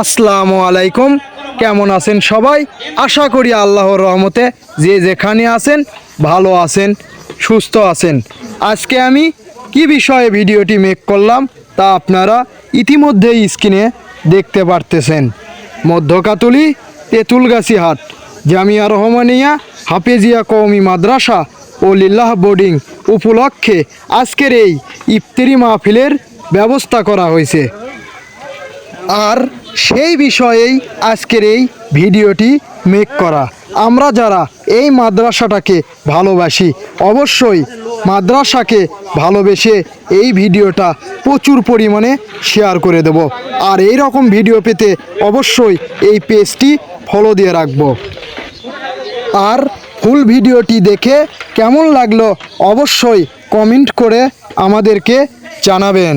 আসসালামু আলাইকুম, কেমন আছেন সবাই? আশা করি আল্লাহর রহমতে যে যেখানে আছেন ভালো আছেন, সুস্থ আছেন। আজকে আমি কি বিষয়ে ভিডিওটি মেক করলাম তা আপনারা ইতিমধ্যেই স্ক্রিনে দেখতে পারতেছেন। মধ্যকাতুলি তেঁতুলগাছি হাট জামিয়া রহমানিয়া হাফেজিয়া কওমি মাদ্রাসা ও লিল্লাহ বোর্ডিং উপলক্ষে আজকের এই ইফতারি মাহফিলের ব্যবস্থা করা হয়েছে। আর সেই বিষয়েই আজকের এই ভিডিওটি মেক করা। আমরা যারা এই মাদ্রাসাটাকে ভালোবাসি অবশ্যই মাদ্রাসাকে ভালোবেসে এই ভিডিওটা প্রচুর পরিমাণে শেয়ার করে দেব। আর এই রকম ভিডিও পেতে অবশ্যই এই পেজটি ফলো দিয়ে রাখবো। আর ফুল ভিডিওটি দেখে কেমন লাগলো অবশ্যই কমেন্ট করে আমাদেরকে জানাবেন।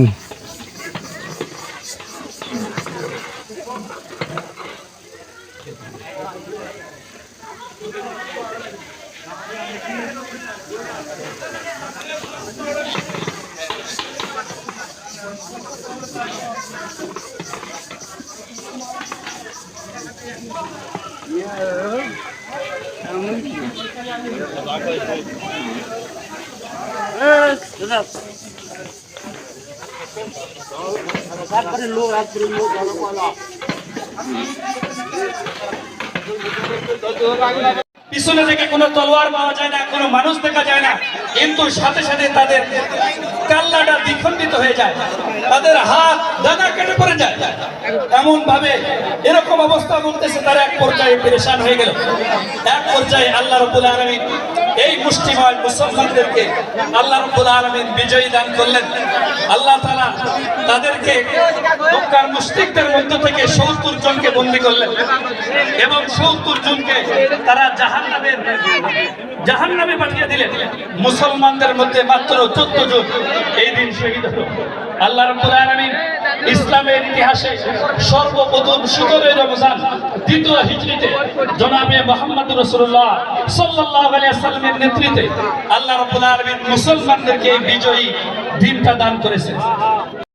পিছনে থেকে কোনো তলোয়ার পাওয়া যায় না, কোনো মানুষ দেখা যায় না, কিন্তু সাথে সাথে তাদের কাল্লাটা দ্বিখণ্ডিত হয়ে যায়, তাদের হাত ডানা কেটে পড়ে যায়। এমন ভাবে এরকম অবস্থা বলতেছে, তারা এক পর্যায়ে পেরেশান হয়ে গেল। এক পর্যায়ে আল্লাহ রাব্বুল আলামিন এই মুষ্টিময় মুসলমানদেরকে আল্লাহ রাব্বুল আলামিন বিজয়ী দান করলেন। আল্লাহ তাআলা তাদেরকে মক্কার মুশরিকদের মধ্য থেকে ৭০ জনকে বন্দী করলেন এবং ৭০ জনকে তারা জাহান্নামে পাঠিয়ে দিলেন। মুসলমানদের মধ্যে মাত্র ১৪ জন এই দিন শহীদ হলো। আল্লাহ রাব্বুল আলামিন ইসলামের ইতিহাসে সর্বপ্রথম ১৭ রমজান ২য় হিজরিতে জনাবে মুহাম্মদ রাসূলুল্লাহ সাল্লাল্লাহু আলাইহি ওয়াসাল্লামের নেতৃত্বে আল্লাহ রাব্বুল আলামিন মুসলমানদেরকে এই বিজয়ী দিনটা দান করেছেন।